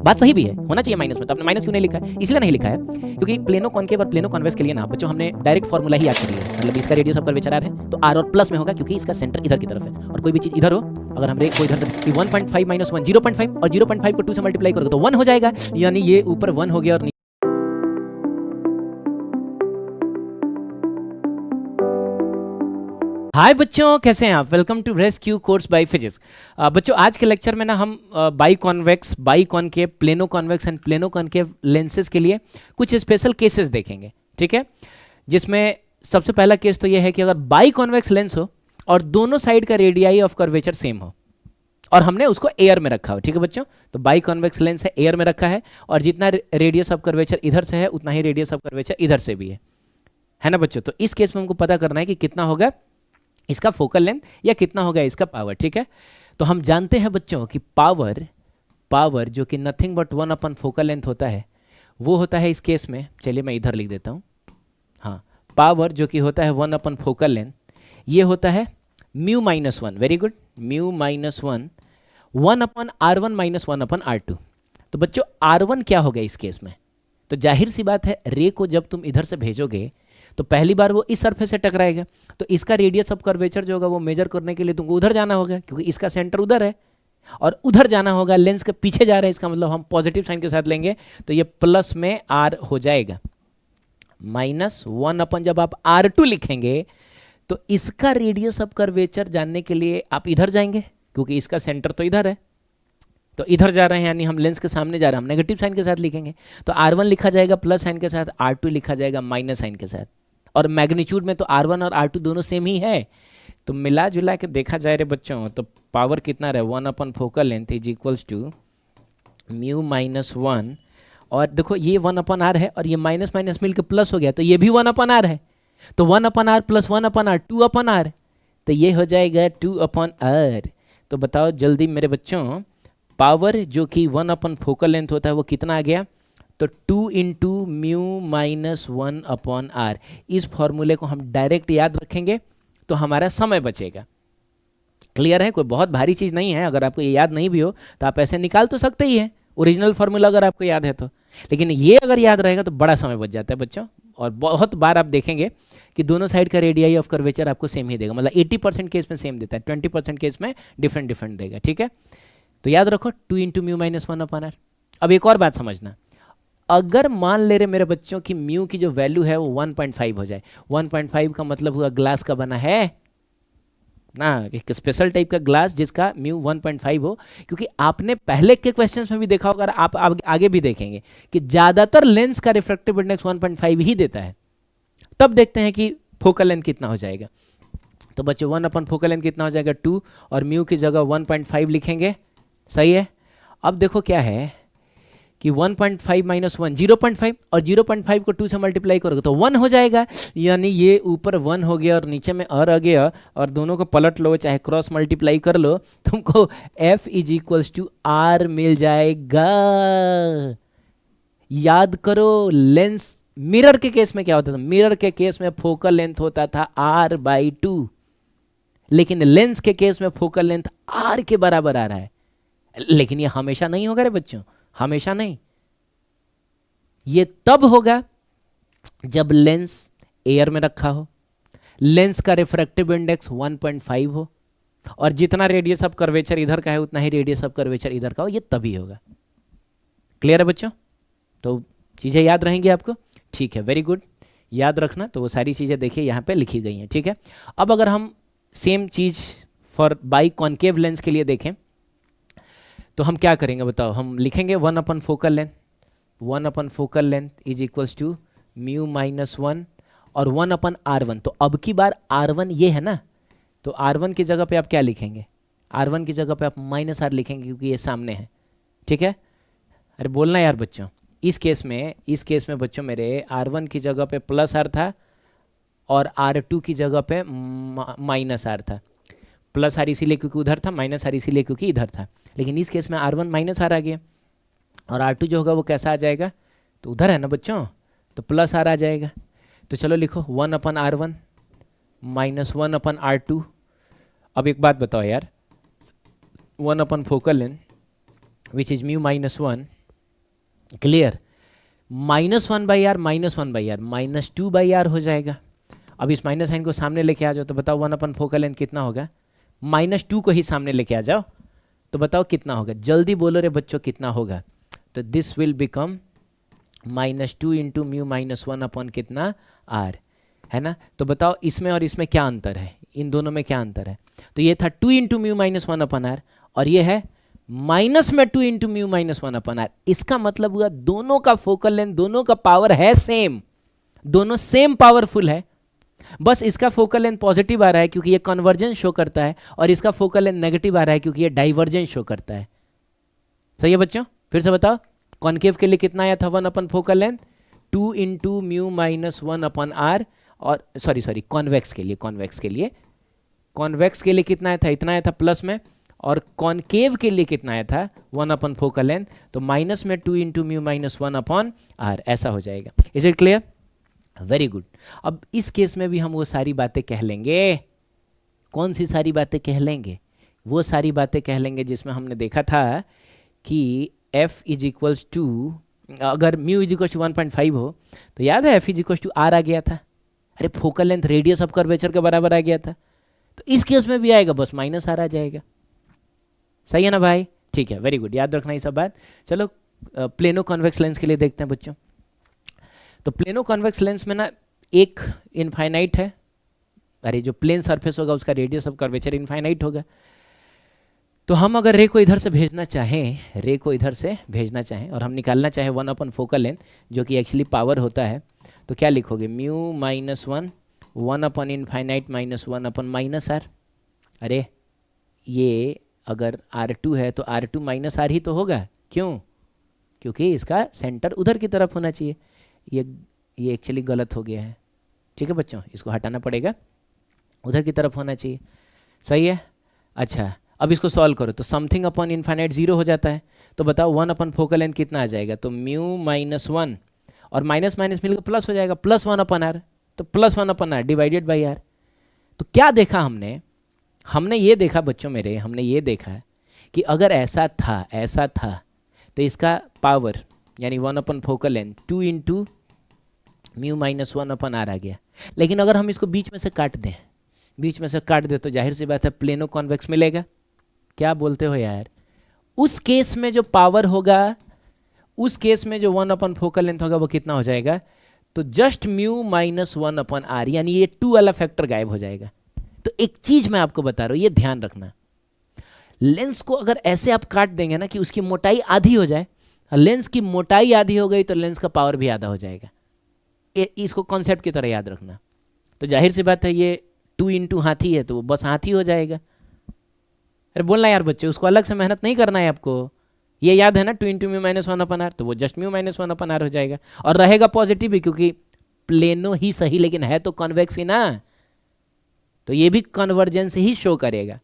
बात सही भी है, होना चाहिए माइनस में, तो आपने माइनस क्यों नहीं लिखा है? इसलिए नहीं लिखा है क्योंकि प्लेनो कॉनकेव और प्लेनो कॉन्वेक्स के लिए ना बच्चों हमने डायरेक्ट फॉर्मूला ही याद कर लिया है। मतलब इसका रेडियस ऑफ कर्वेचर आर है तो आर और प्लस में होगा क्योंकि इसका सेंटर इधर की तरफ है, और कोई भी चीज इधर हो, अगर हम को इधर से 1.5 माइनस 1 0.5 और 0.5 को 2 से मल्टीप्लाई करोगे तो 1 हो जाएगा, यानी ये ऊपर 1 हो गया और हाय बच्चों, कैसे हैं आप? Welcome to rescue course by physics. बच्चों आज के लेक्चर में ना हम biconvex, biconcave, plano convex and plano concave lenses के लिए कुछ स्पेशल केसेस देखेंगे, ठीक है? जिसमें सबसे पहला केस तो ये है कि अगर बाई कॉन्वेक्स लेंस हो और दोनों साइड का रेडियाई ऑफ कर्वेचर सेम हो और हमने उसको एयर में रखा हो, ठीक है बच्चों? तो बाई कॉन्वेक्स लेंस है, एयर में रखा है, और जितना रेडियस ऑफ कर्वेचर इधर से है उतना ही रेडियस ऑफ कर्वेचर इधर से भी है ना बच्चों? तो इस केस में हमको पता करना है कि कितना होगा इसका फोकल लेंथ या कितना होगा इसका पावर, ठीक है? तो हम जानते हैं बच्चों कि पावर जो कि nothing but 1 upon focal length होता है, वो होता है इस केस में, चलिए मैं इधर लिख देता हूँ। हाँ, पावर जो कि होता है 1 अपन फोकल लेंथ, ये होता है mu minus 1, very good, mu minus 1 अपन R1 माइनस 1 अपन R2। तो बच्चों R1 क्या होगा इस केस में? तो जाहिर सी बात है, रे को जब तुम इधर से भेजोगे तो पहली बार वो इस सरफेस से टकराएगा, तो इसका रेडियस ऑफ कर्वेचर जो होगा वो मेजर करने के लिए तुमको उधर जाना होगा क्योंकि इसका सेंटर उधर है, और उधर जाना होगा, लेंस के पीछे जा रहा है, इसका मतलब हम पॉजिटिव साइन के साथ लेंगे तो ये प्लस में R हो जाएगा। माइनस 1 अपन जब आप R2 लिखेंगे तो इसका रेडियस ऑफ कर्वेचर जानने के लिए आप इधर जाएंगे क्योंकि इसका सेंटर तो इधर है, तो इधर जा रहे हैं यानी हम लेंस के सामने जा रहे हैं, हम नेगेटिव साइन के साथ लिखेंगे, तो R1 लिखा जाएगा प्लस साइन के साथ, R2 लिखा जाएगा माइनस साइन के साथ, और मैग्नीट्यूड में तो R1 और R2 दोनों सेम ही है। तो मिला जुला के देखा जाए रे बच्चों तो पावर कितना रहे, 1 upon focal length is equals to mu minus 1, और देखो ये 1 अपन आर है और ये माइनस माइनस मिल के प्लस हो गया तो ये भी 1 अपन आर है, तो 1 upon R plus 1 upon R 2 upon R, तो ये हो जाएगा 2 अपन आर। तो बताओ जल्दी मेरे बच्चों, पावर जो कि 1 अपन फोकल लेंथ होता है वो कितना आ गया? तो 2 into mu minus 1 upon R. इस फॉर्मूले को हम डायरेक्ट याद रखेंगे तो हमारा समय बचेगा। क्लियर है? कोई बहुत भारी चीज़ नहीं है, अगर आपको ये याद नहीं भी हो तो आप ऐसे निकाल तो सकते ही हैं ओरिजिनल फार्मूला अगर आपको याद है तो, लेकिन ये अगर याद रहेगा तो बड़ा समय बच जाता है बच्चों। और बहुत बार आप देखेंगे कि दोनों साइड का रेडियाई ऑफ कर्वेचर आपको सेम ही देगा, मतलब 80% केस में सेम देता है, 20% केस में डिफरेंट डिफरेंट देगा, ठीक है? तो याद रखो 2 into mu minus 1 upon R. अब एक और बात समझना, अगर मान ले रहे मेरे बच्चों की म्यू की जो वैल्यू है वो 1.5 हो जाए, 1.5 का मतलब हुआ ग्लास का बना है ना, एक स्पेशल टाइप का ग्लास जिसका म्यू 1.5 हो, क्योंकि आपने पहले के क्वेश्चंस में भी देखा होगा, आप आगे भी देखेंगे कि ज़्यादातर लेंस का रिफ्रैक्टिव इंडेक्स 1.5 ही देता है। तब देखते हैं कि फोकल लेंथ कितना हो जाएगा। तो बच्चों 1 अपन फोकल लेंथ कितना हो जाएगा 2, और म्यू की जगह 1.5 लिखेंगे, सही है? अब देखो क्या है कि 1.5 माइनस 1 0.5, और 0.5 को 2 से मल्टीप्लाई करोगे तो 1 हो जाएगा, यानी ये ऊपर 1 हो गया और नीचे में और आ गया, और दोनों को पलट लो चाहे क्रॉस मल्टीप्लाई कर लो, तुमको F is equals to R मिल जाएगा। याद करो लेंस, मिरर के केस में क्या होता था? मिरर के केस में फोकल लेंथ होता था R/2, लेकिन लेंस के केस में फोकल लेंथ R के बराबर आ रहा है। लेकिन ये हमेशा नहीं होगा रे बच्चों, हमेशा नहीं। ये तब होगा जब लेंस एयर में रखा हो, लेंस का रिफ्रैक्टिव इंडेक्स 1.5 हो, और जितना रेडियस ऑफ कर्वेचर इधर का है उतना ही रेडियस ऑफ कर्वेचर इधर का हो, ये तभी होगा। क्लियर है बच्चों? तो चीजें याद रहेंगी आपको, ठीक है, वेरी गुड, याद रखना। तो वो सारी चीजें देखिए यहाँ पे लिखी गई हैं, ठीक है? अब अगर हम सेम चीज फॉर बाई कॉनकेव लेंस के लिए देखें तो हम क्या करेंगे बताओ? हम लिखेंगे 1 upon focal length, 1 upon focal length is equals to mu minus 1 और 1 अपन R1। तो अब की बार R1 ये है ना, तो R1 की जगह पे आप क्या लिखेंगे? R1 की जगह पे आप माइनस R लिखेंगे क्योंकि ये सामने है, ठीक है? अरे बोलना यार बच्चों, इस केस में बच्चों मेरे R1 की जगह पे प्लस R था और R2 की जगह पे माइनस R था। प्लस R इसीलिए क्योंकि उधर था, माइनस R इसीलिए क्योंकि इधर था, लेकिन इस केस में R1 माइनस R आ गया, और R2 जो होगा वो कैसा आ जाएगा? तो उधर है ना बच्चों, तो प्लस R आ जाएगा। तो चलो लिखो 1 अपन R1 माइनस 1 अपन R2। अब एक बात बताओ यार, 1 upon focal length which is mu minus 1 clear? -1/r -1/r हो जाएगा। अब इस माइनस साइन को सामने लेके आ जाओ तो बताओ 1 अपन फोकल लेंथ कितना होगा? -2 को ही सामने लेके आ जाओ तो बताओ कितना होगा? जल्दी बोलो रे बच्चों, कितना होगा? तो this will become -2 into mu -1 upon कितना r, है ना? तो बताओ इसमें और इसमें क्या अंतर है, इन दोनों में क्या अंतर है? तो ये था 2 इंटू म्यू -1 अपॉन r और ये है माइनस में 2 इंटू म्यू -1 अपॉन r। इसका मतलब हुआ दोनों का फोकल लेंथ, दोनों का पावर है सेम, दोनों सेम पावरफुल है, बस इसका फोकल लेंथ पॉजिटिव आ रहा है क्योंकि ये कन्वर्जेंस शो करता है और इसका फोकल लेंथ नेगेटिव आ रहा है क्योंकि ये डाइवर्जेंस शो करता है। सही है बच्चों? फिर से बताओ, कॉन्केव के लिए कितना आया था 1 upon focal length? 2 into mu -1 upon r, और सॉरी कॉन्वेक्स के लिए कितना आया था? इतना आया था प्लस में, और कॉन्केव के लिए कितना आया था? 1 अपन फोकल लेंथ, तो माइनस में 2 इंटू म्यू -1 अपॉन r, ऐसा हो जाएगा। Is it clear? Very good. अब इस केस में भी हम वो सारी बातें कह लेंगे। कौन सी सारी बातें कह लेंगे? वो सारी बातें कह लेंगे जिसमें हमने देखा था कि f इज इक्वल्स टू, अगर म्यू इज इक्वल्स टू 1.5 हो तो याद है f is equals to r आ गया था। अरे focal length radius of curvature के बराबर आ गया था, तो इस केस में भी आएगा, बस माइनस r आ जाएगा। सही है ना भाई? ठीक है, वेरी गुड, याद रखना ये सब बात। चलो प्लेनो कॉन्वेक्स लेंस के लिए देखते हैं बच्चों। तो प्लेनो कॉन्वेक्स लेंस में ना एक इनफाइनाइट है, अरे जो प्लेन सरफेस होगा उसका रेडियस ऑफ कर्वेचर इनफाइनाइट होगा। तो हम अगर रे को इधर से भेजना चाहें, और हम निकालना चाहें 1 अपन फोकल लेंथ जो कि एक्चुअली पावर होता है, तो क्या लिखोगे? म्यू -1 1 अपन इनफाइनाइट -1 अपन -r। अरे ये अगर R2 है तो R2 -r ही तो होगा, क्यों? क्योंकि इसका सेंटर उधर की तरफ होना चाहिए। ये एक्चुअली गलत हो गया है, ठीक है बच्चों, इसको हटाना पड़ेगा, उधर की तरफ होना चाहिए। सही है? अच्छा, अब इसको सॉल्व करो तो समथिंग अपॉन इनफाइनाइट 0 हो जाता है। तो बताओ 1 अपन फोकल लेंथ कितना आ जाएगा? तो म्यू -1 और माइनस माइनस मिलकर प्लस हो जाएगा, +1 अपन r, तो +1 upon r divided by r। तो क्या देखा हमने ये देखा बच्चों मेरे, हमने ये देखा कि अगर ऐसा था तो इसका पावर यानी 1 upon focal length 2 into mu -1 upon r आ गया। लेकिन अगर हम इसको बीच में से काट दें तो जाहिर सी बात है प्लेनो कॉन्वेक्स मिलेगा। क्या बोलते हो यार? उस केस में जो पावर होगा, उस केस में जो 1 अपन फोकल लेंथ होगा वो कितना हो जाएगा? तो जस्ट म्यू -1 अपन r, यानी ये 2 वाला फैक्टर गायब हो जाएगा। तो एक चीज मैं आपको बता रहा हूं, ये ध्यान रखना, लेंस को अगर ऐसे आप काट देंगे ना कि उसकी मोटाई आधी हो जाए, लेंस की मोटाई आधी हो गई तो लेंस का पावर भी आधा हो जाएगा। इसको कॉन्सेप्ट की तरह याद रखना। तो जाहिर सी बात है ये 2 इंटू हाथी है तो वो बस हाथी हो जाएगा। अरे बोलना यार बच्चे, उसको अलग से मेहनत नहीं करना है आपको, ये याद है ना 2 इंटू म्यू -1 अपन r, तो वो जस्ट म्यू -1 अपन r हो जाएगा और रहेगा पॉजिटिव भी, क्योंकि प्लेनो ही सही लेकिन है तो कॉन्वेक्स ही ना, तो ये भी कन्वर्जेंस ही शो करेगा,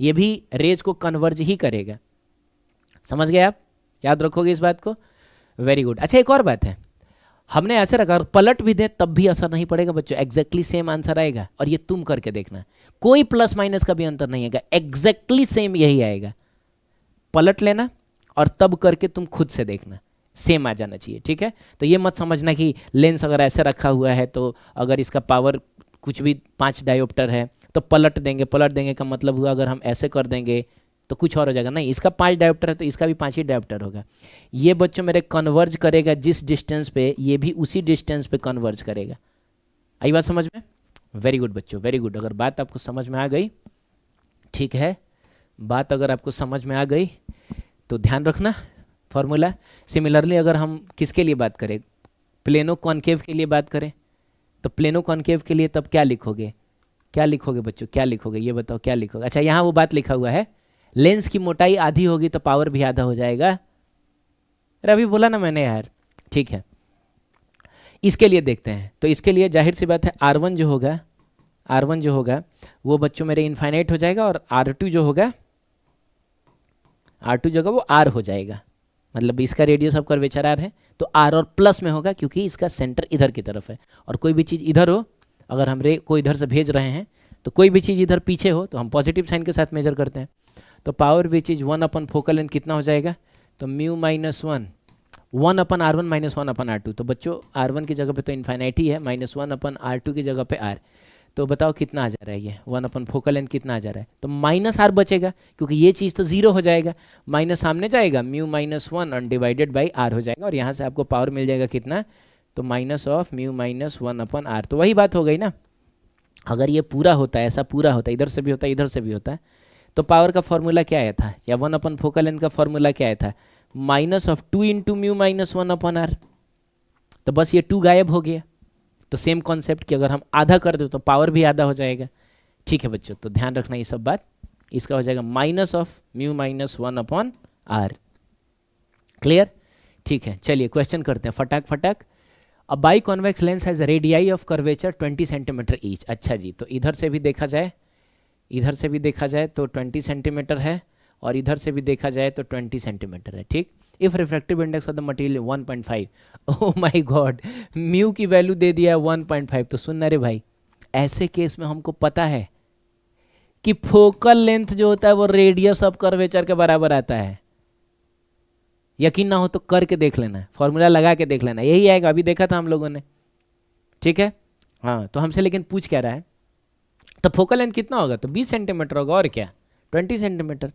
ये भी रेज को कन्वर्ज ही करेगा। समझ गए आप? याद रखोगे इस बात को? Very good. अच्छा एक और बात है, हमने ऐसे रखा, पलट भी दे तब भी असर नहीं पड़ेगा बच्चों, एग्जैक्टली सेम आंसर आएगा। और ये तुम करके देखना, कोई प्लस माइनस का भी अंतर नहीं आएगा, एग्जैक्टली सेम यही आएगा। पलट लेना और तब करके तुम खुद से देखना, सेम आ जाना चाहिए, ठीक है? तो ये मत समझना कि लेंस अगर ऐसे रखा हुआ है तो अगर इसका पावर कुछ भी 5 डायोप्टर है तो पलट देंगे का मतलब हुआ अगर हम ऐसे कर देंगे तो कुछ और हो जाएगा। नहीं, इसका 5 डायोप्टर है तो इसका भी 5 ही डायोप्टर होगा। ये बच्चों मेरे कन्वर्ज करेगा जिस डिस्टेंस पे, ये भी उसी डिस्टेंस पे कन्वर्ज करेगा। आई बात समझ में? वेरी गुड बच्चों, वेरी गुड। अगर बात आपको समझ में आ गई, ठीक है, बात अगर आपको समझ में आ गई तो ध्यान रखना फॉर्मूला। सिमिलरली अगर हम किसके लिए बात करें, प्लेनो कॉन्केव के लिए बात करें, तो प्लेनो कॉन्केव के लिए तब क्या लिखोगे बच्चों, क्या लिखोगे ये बताओ, क्या लिखोगे? अच्छा यहाँ वो बात लिखा हुआ है, लेंस की मोटाई आधी होगी तो पावर भी आधा हो जाएगा। अरे अभी बोला ना मैंने यार, ठीक है। इसके लिए देखते हैं, तो इसके लिए जाहिर सी बात है R1 जो होगा वो बच्चों मेरे इनफाइनाइट हो जाएगा, और R2 जो होगा वो R हो जाएगा, मतलब इसका रेडियस ऑफ कर्वेचर R है तो R और प्लस में होगा क्योंकि इसका सेंटर इधर की तरफ है। और कोई भी चीज़ इधर हो, अगर हम रे को इधर से भेज रहे हैं तो कोई भी चीज़ इधर पीछे हो तो हम पॉजिटिव साइन के साथ मेजर करते हैं। तो power which is 1 upon focal length कितना हो जाएगा? तो म्यू -1 1 अपन R1 माइनस 1 अपन R2, तो बच्चों R1 की जगह पे तो इन्फाइनाइट ही है, माइनस 1 अपन R2 की जगह पे R, तो बताओ कितना आ जा रहा है ये 1 अपन फोकल लेंथ कितना आ जा रहा है, तो माइनस R बचेगा क्योंकि ये चीज़ तो जीरो हो जाएगा, माइनस सामने जाएगा, mu minus 1 undivided by R हो जाएगा और यहाँ से आपको पावर मिल जाएगा कितना, तो minus of mu minus 1 upon R। तो वही बात हो गई ना, अगर ये पूरा होता है, ऐसा पूरा होता है, इधर से भी होता है इधर से भी होता है, तो पावर का फॉर्मूला क्या आया था, या 1 अपन फोकल लेंथ का फॉर्मूला क्या आया था, minus of 2 into mu minus 1 upon R। तो बस ये 2 गायब हो गया। तो सेम कॉन्सेप्ट कि अगर हम आधा कर दे तो पावर भी आधा हो जाएगा। ठीक है बच्चों, तो ध्यान रखना ये सब बात, इसका हो जाएगा minus of mu minus 1 upon R। Clear? ठीक है, चलिए क्वेश्चन करते हैं फटाक फटाक। A biconvex lens has radii of curvature 20 centimetre each. अच्छा जी, तो इधर से भी देखा जाए, इधर से भी देखा जाए तो 20 सेंटीमीटर है, और इधर से भी देखा जाए तो 20 सेंटीमीटर है। ठीक, if refractive index of the material 1.5, oh my God, mu की वैल्यू दे दिया है 1.5। तो सुन रे भाई, ऐसे केस में हमको पता है कि फोकल लेंथ जो होता है वो रेडियस ऑफ कर्वेचर के बराबर आता है। यकीन ना हो तो करके देख लेना, फॉर्मूला लगा के देख लेना, यही आएगा, अभी देखा था हम लोगों ने। ठीक है, हाँ, तो हमसे लेकिन पूछ क्या रहा है, तो फोकल लेंथ कितना होगा, तो 20 सेंटीमीटर होगा, और क्या 20 सेंटीमीटर।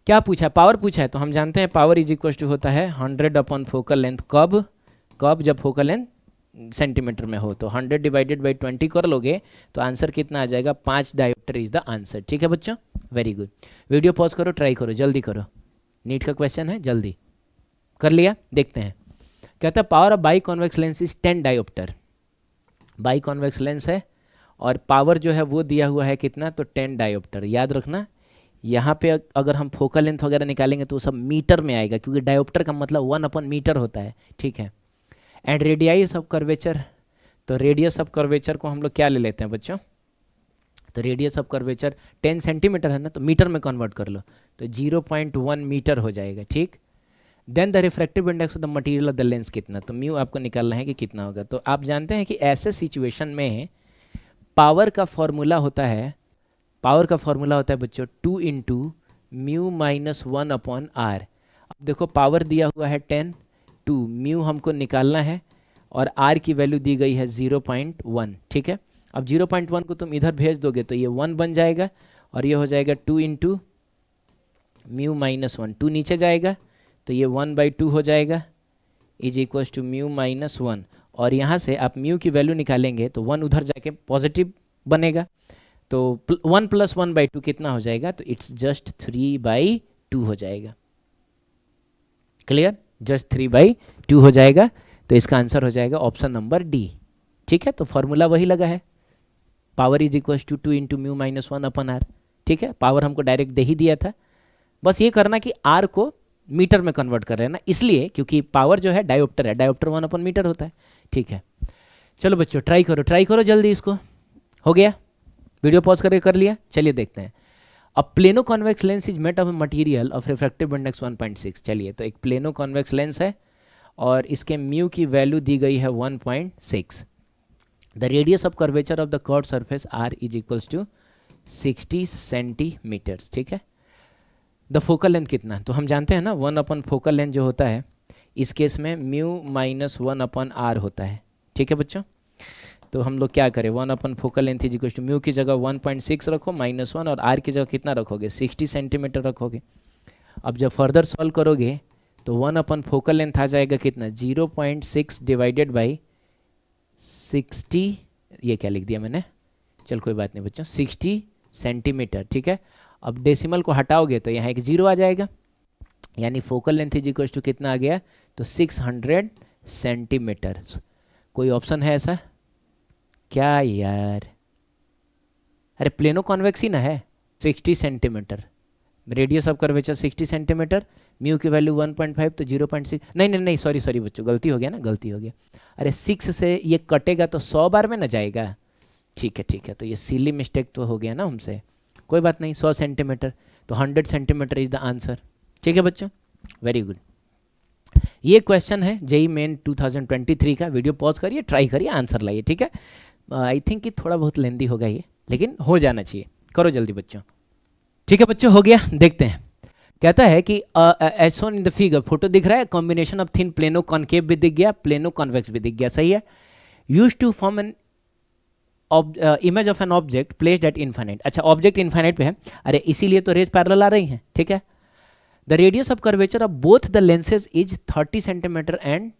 क्या पूछा है, पावर पूछा है, तो हम जानते हैं पावर इज इक्वल टू होता है 100 अपॉन फोकल लेंथ। कब कब जब फोकल लेंथ सेंटीमीटर में हो, तो 100 डिवाइडेड बाई 20 कर लोगे तो आंसर कितना आ जाएगा, 5 डायोप्टर इज द आंसर। ठीक है बच्चों, वेरी गुड। वीडियो पॉज करो, ट्राई करो, जल्दी करो, नीट का क्वेश्चन है, जल्दी कर लिया। देखते हैं, कहता है power of by convex lens is 10 dioptre. By convex lens है और पावर जो है वो दिया हुआ है कितना, तो 10 डायोप्टर। याद रखना, यहाँ पे अगर हम फोकल लेंथ वगैरह निकालेंगे तो सब मीटर में आएगा, क्योंकि डायोप्टर का मतलब 1 अपन मीटर होता है। ठीक है, एंड रेडियाइस ऑफ कर्वेचर, तो रेडियस ऑफ कर्वेचर को हम लोग क्या ले लेते हैं बच्चों, तो रेडियस ऑफ कर्वेचर 10 सेंटीमीटर है ना, तो मीटर में कन्वर्ट कर लो, तो 0.1 मीटर हो जाएगा। ठीक, then the refractive index of the material of the lens कितना, तो म्यू आपको निकालना है कि कितना होगा। तो आप जानते हैं कि ऐसे सिचुएशन में पावर का फॉर्मूला होता है, पावर का फॉर्मूला होता है बच्चों 2 into mu minus 1 upon R। अब देखो पावर दिया हुआ है 10, 2 म्यू हमको निकालना है, और R की वैल्यू दी गई है 0.1। ठीक है, अब 0.1 को तुम इधर भेज दोगे तो ये 1 बन जाएगा, और ये हो जाएगा 2 इंटू म्यू माइनस 1, 2 नीचे जाएगा तो ये 1/2 हो जाएगा, is equal to mu minus 1। और यहाँ से आप म्यू की वैल्यू निकालेंगे तो 1 उधर जाके पॉजिटिव बनेगा, तो 1 + 1/2 कितना हो जाएगा, तो इट्स जस्ट 3/2 हो जाएगा। क्लियर, जस्ट 3/2 हो जाएगा, तो इसका आंसर हो जाएगा ऑप्शन नंबर डी। ठीक है, तो फॉर्मूला वही लगा है, power is equal to 2 into mu minus 1 upon R। ठीक है, पावर हमको डायरेक्ट दे ही दिया था, बस ये करना कि R को मीटर में कन्वर्ट कर रहे हैं ना, इसलिए क्योंकि पावर जो है डायोप्टर है, डायोप्टर 1 अपन मीटर होता है। ठीक है, चलो बच्चों ट्राई करो, ट्राई करो जल्दी, इसको हो गया, वीडियो पॉज करके कर लिया। चलिए देखते हैं, अब plano convex lens is made of material of refractive index 1.6। चलिए, तो एक प्लेनो कॉन्वेक्स लेंस है और इसके म्यू की वैल्यू दी गई है 1.6। The radius of curvature of the curved surface R is equals to 60 centimetres. ठीक है, द फोकल लेंथ कितना, तो हम जानते हैं ना 1 अपन फोकल लेंथ जो होता है, इस केस में म्यू माइनस 1 अपन R होता है। ठीक है बच्चों, तो हम लोग क्या करें, 1 upon focal length is equal to mu की जगह 1.6 रखो -1, और R की जगह कितना रखोगे, 60 सेंटीमीटर रखोगे। अब जब फर्दर सॉल्व करोगे तो 1 अपन फोकल लेंथ आ जाएगा कितना, 0.6 डिवाइडेड बाई 60, ये क्या लिख दिया मैंने, चल कोई बात नहीं बच्चों, 60 सेंटीमीटर। ठीक है, अब डेसिमल को हटाओगे तो यहाँ एक 0 आ जाएगा, यानी focal length is equal to कितना आ गया, तो 600 सेंटीमीटर। कोई ऑप्शन है ऐसा क्या यार, अरे प्लेनो कॉन्वेक्स ही ना है, 60 centimetre, radius of curvature 60 centimetre, mu की वैल्यू 1.5, तो 0.6, नहीं सॉरी बच्चों, गलती हो गया ना, गलती हो गया, अरे 6 से ये कटेगा तो 100 बार में ना जाएगा। ठीक है, तो ये सिली मिस्टेक तो हो गया ना हमसे, कोई बात नहीं, 100 सेंटीमीटर, तो 100 सेंटीमीटर इज द आंसर। ठीक है बच्चों, वेरी गुड। ये क्वेश्चन है जेई मेन 2023 का, वीडियो पॉज करिए, ट्राई करिए, आंसर लाइए। ठीक है, आई थिंक कि थोड़ा बहुत लेंदी होगा ये, लेकिन हो जाना चाहिए, करो जल्दी बच्चों। ठीक है बच्चों, हो गया, देखते हैं। कहता है कि as shown in the figure, photo दिख रहा है, combination of thin plano concave भी दिख गया, प्लेनो कॉन्वेक्स भी दिख गया, सही है। Use to form an image of an object placed at infinite. अच्छा, ऑब्जेक्ट इन्फाइनाइट पे है, अरे इसीलिए तो रेज पैरेलल आ रही हैं, ठीक है। The radius of curvature of both the lenses is 30 centimetre and,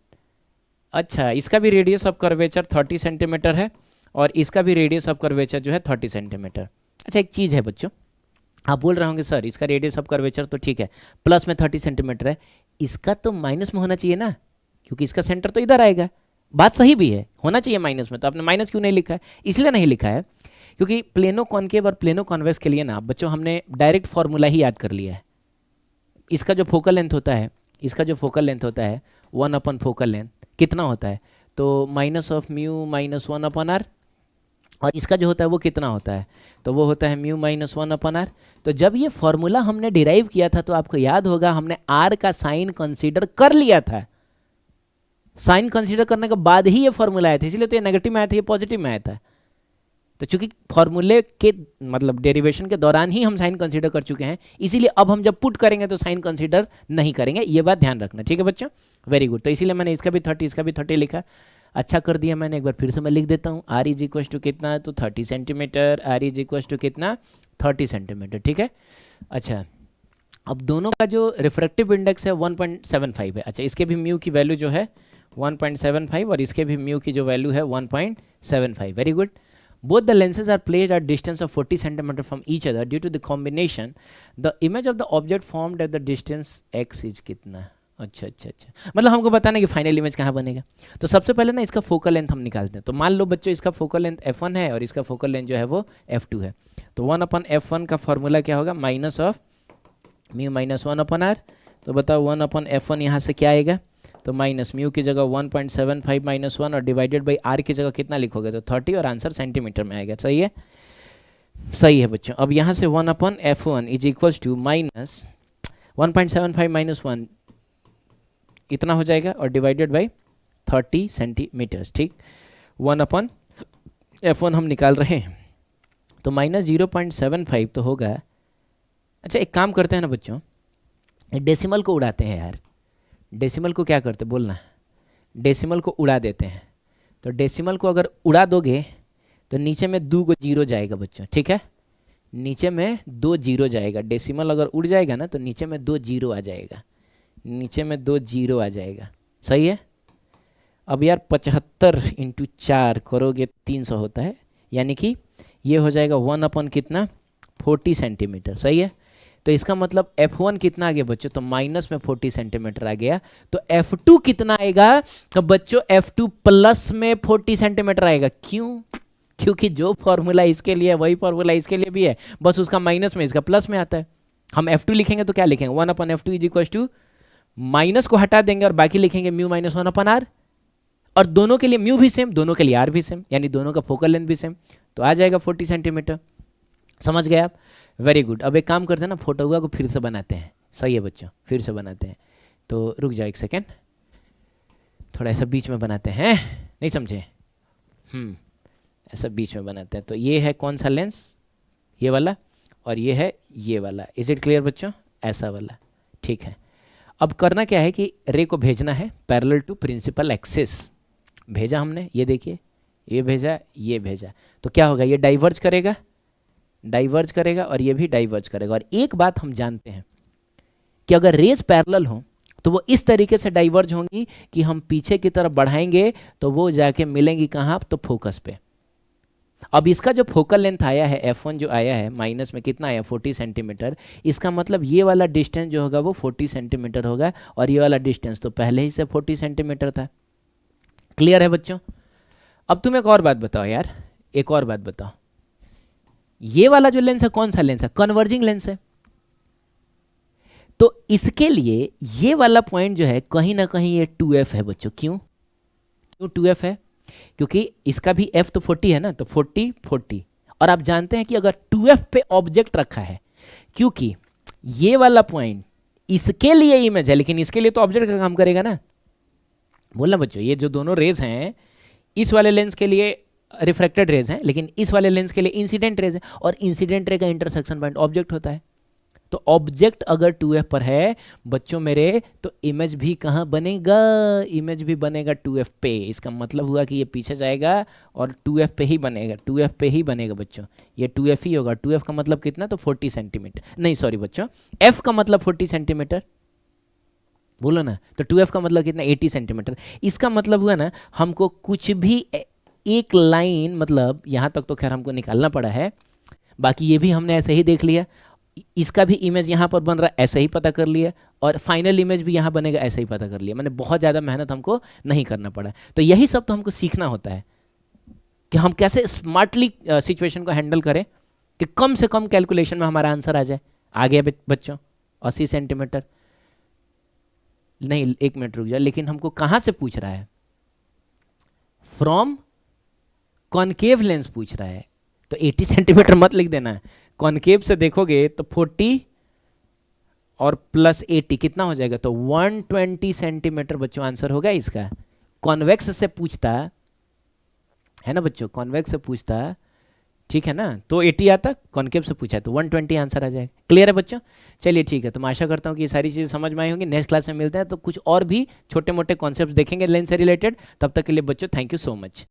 अच्छा इसका भी रेडियस ऑफ कर्वेचर 30 सेंटीमीटर है और इसका भी रेडियस ऑफ कर्वेचर जो है 30 सेंटीमीटर। अच्छा एक चीज़ है बच्चों, आप बोल रहे होंगे सर इसका रेडियस ऑफ कर्वेचर तो ठीक है प्लस में 30 सेंटीमीटर है, इसका तो माइनस में होना चाहिए ना, क्योंकि इसका सेंटर तो इधर आएगा। बात सही भी है, होना चाहिए माइनस में, तो आपने माइनस क्यों नहीं लिखा है? इसलिए नहीं लिखा है क्योंकि प्लेनो कॉनकेव और प्लेनो कॉन्वेक्स के लिए ना बच्चों हमने डायरेक्ट फॉर्मूला ही याद कर लिया है। इसका जो फोकल लेंथ होता है, इसका जो फोकल लेंथ होता है 1/, फोकल लेंथ कितना होता है, तो minus of mu minus 1/r, और इसका जो होता है वो कितना होता है, तो वो होता है म्यू माइनस 1/r। तो जब ये फॉर्मूला हमने डिराइव किया था तो आपको याद होगा हमने r का साइन कंसीडर कर लिया था, साइन कंसीडर करने के बाद ही ये फॉर्मूला आया था, इसलिए तो ये नेगेटिव में आया था, ये पॉजिटिव में आया था। तो चूंकि फॉर्मूले के मतलब डेरिवेशन के दौरान ही हम साइन कंसीडर कर चुके हैं, इसीलिए अब हम जब पुट करेंगे तो साइन कंसीडर नहीं करेंगे, ये बात ध्यान रखना, ठीक है बच्चों, वेरी गुड। तो इसीलिए मैंने इसका भी 30 इसका भी 30 लिखा, अच्छा कर दिया मैंने। एक बार फिर से मैं लिख देता हूँ, r इज इक्वल टू कितना है, तो 30 centimetre, r is equal to कितना 30 सेंटीमीटर, ठीक है। अच्छा अब दोनों का जो रिफ्रैक्टिव इंडेक्स है 1.75 है। अच्छा इसके भी म्यू की वैल्यू जो है 1.75 और इसके भी म्यू की जो वैल्यू है 1.75, very good. Both the lenses are placed at distance of 40 cm from each other due to the combination. The image of the object formed at the distance x is कितना? अच्छा अच्छा अच्छा, मतलब हमको बताना कि फाइनल इमेज कहाँ बनेगा। तो सबसे पहले ना इसका फोकल लेंथ हम निकालते हैं। तो मान लो बच्चों इसका फोकल लेंथ f1 है और इसका फोकल लेंथ जो है वो f2 है। तो 1/f1 का फॉर्मूला क्या होगा, minus of mu minus 1/r। तो बताओ 1/f1 यहाँ से क्या आएगा, तो माइनस म्यू की जगह 1.75 माइनस 1 और डिवाइडेड बाई r की जगह कितना लिखोगे, तो 30 और आंसर सेंटीमीटर में आएगा, सही है, सही है बच्चों। अब यहाँ से 1/f1 is equals to minus 1.75 minus 1 इतना हो जाएगा और डिवाइडेड बाई 30 सेंटीमीटर्स, ठीक। 1/f1 हम निकाल रहे हैं तो माइनस 0.75 तो होगा। अच्छा एक काम करते हैं ना बच्चों, डेसिमल को उड़ाते हैं यार, डेसिमल को क्या करते बोलना, डेसिमल को उड़ा देते हैं। तो डेसिमल को अगर उड़ा दोगे तो नीचे में 2 जीरो जाएगा बच्चों, ठीक है, नीचे में 2 जीरो जाएगा। डेसिमल अगर उड़ जाएगा ना तो नीचे में 2 जीरो आ जाएगा, नीचे में 2 जीरो आ जाएगा, सही है। अब यार 75 × 4 करोगे 300 होता है, यानी कि ये हो जाएगा 1/ कितना 40 सेंटीमीटर, सही है। तो इसका मतलब f1 कितना आ गया बच्चों, तो माइनस में 40 सेंटीमीटर आ गया। तो f2 कितना आएगा, तो बच्चों f2 प्लस में 40 सेंटीमीटर आएगा। क्यों, क्योंकि जो फॉर्मूला इसके लिए है वही फॉर्मूला इसके लिए भी है, बस उसका माइनस में इसका प्लस में आता है। हम f2 लिखेंगे तो क्या लिखेंगे, 1/f2 is equal to, minus को हटा देंगे और बाकी लिखेंगे म्यू माइनस 1/r, और दोनों के लिए म्यू भी सेम, दोनों के लिए r भी सेम, यानी दोनों का फोकल लेंथ भी सेम, तो आ जाएगा 40 सेंटीमीटर। समझ गए आप, वेरी गुड। अब एक काम करते हैं ना, फोटोआ को फिर से बनाते हैं, सही है बच्चों, फिर से बनाते हैं। तो रुक जाओ एक सेकेंड, थोड़ा ऐसा बीच में बनाते हैं, नहीं समझे, ऐसा बीच में बनाते हैं। तो ये है कौन सा लेंस, ये वाला, और ये है ये वाला। इज इट क्लियर बच्चों, ऐसा वाला, ठीक है। अब करना क्या है कि रे को भेजना है पैरेलल टू प्रिंसिपल एक्सिस। भेजा हमने, ये देखिए, ये भेजा, ये भेजा, तो क्या होगा, ये डाइवर्ज करेगा, डाइवर्ज करेगा और ये भी डाइवर्ज करेगा। और एक बात हम जानते हैं कि अगर रेज पैरेलल हो तो वो इस तरीके से डाइवर्ज होंगी कि हम पीछे की तरफ बढ़ाएंगे तो वो जाके मिलेंगी कहाँ, तो फोकस पे। अब इसका जो फोकल लेंथ आया है f1 जो आया है माइनस में कितना आया 40 सेंटीमीटर, इसका मतलब ये वाला डिस्टेंस जो होगा वो 40 सेंटीमीटर होगा और ये वाला डिस्टेंस तो पहले ही से 40 सेंटीमीटर था। क्लियर है बच्चों। अब तुम एक और बात बताओ यार, एक और बात बताओ, ये वाला जो लेंस है कौन सा लेंस है, कन्वर्जिंग लेंस है। तो इसके लिए ये वाला पॉइंट जो है कहीं ना कहीं ये 2f है बच्चों। क्यों, क्यों 2f है, क्योंकि इसका भी f तो 40 है ना, तो 40 40, और आप जानते हैं कि अगर 2f पे ऑब्जेक्ट रखा है, क्योंकि ये वाला पॉइंट इसके लिए इमेज है लेकिन इसके लिए तो ऑब्जेक्ट का काम करेगा ना। बोलना बच्चों, ये जो दोनों रेज हैं इस वाले लेंस के लिए रिफ्रैक्टेड रेज हैं, लेकिन इस वाले लेंस के लिए इंसिडेंट रेज है, और इंसिडेंट रे का इंटरसेक्शन पॉइंट ऑब्जेक्ट होता है। तो ऑब्जेक्ट अगर 2f पर है बच्चों मेरे, तो इमेज भी कहाँ बनेगा, इमेज भी बनेगा 2f पे। इसका मतलब हुआ कि ये पीछे जाएगा और 2f पे ही बनेगा, 2f पे ही बनेगा बच्चों, ये 2f ही होगा। 2f का मतलब कितना, तो 40 सेंटीमीटर, नहीं सॉरी बच्चों, f का मतलब 40 सेंटीमीटर, बोलो ना, तो 2f का मतलब कितना, 80 सेंटीमीटर। इसका मतलब हुआ ना, हमको कुछ भी एक लाइन, मतलब यहाँ तक तो खैर हमको निकालना पड़ा है, बाकी ये भी हमने ऐसे ही देख लिया, इसका भी इमेज यहाँ पर बन रहा है ऐसे ही पता कर लिया, और फाइनल इमेज भी यहाँ बनेगा ऐसे ही पता कर लिया। मैंने बहुत ज़्यादा मेहनत हमको नहीं करना पड़ा। तो यही सब तो हमको सीखना होता है कि हम कैसे स्मार्टली सिचुएशन को हैंडल करें कि कम से कम कैलकुलेशन में हमारा आंसर आ जाए। आ गया बच्चों 80 सेंटीमीटर, नहीं एक मिनट रुक जाए, लेकिन हमको कहाँ से पूछ रहा है, फ्रॉम कॉनकेव लेंस पूछ रहा है, तो 80 सेंटीमीटर मत लिख देना है, कॉनकेव से देखोगे तो 40 और प्लस 80 कितना हो जाएगा, तो 120 सेंटीमीटर बच्चों आंसर होगा इसका। कॉन्वेक्स से पूछता है ना बच्चों, कॉन्वेक्स से पूछता, ठीक है ना, तो 80 आता, कॉनकेव से पूछा है तो 120 आंसर आ जाएगा। क्लियर है बच्चों, चलिए ठीक है, तो मैं आशा करता हूँ कि ये सारी चीज़ें समझ में आई होंगी। नेक्स्ट क्लास में मिलते हैं तो कुछ और भी छोटे मोटे कॉन्सेप्ट्स देखेंगे लेंस से रिलेटेड। तब तक के लिए बच्चों थैंक यू सो मच।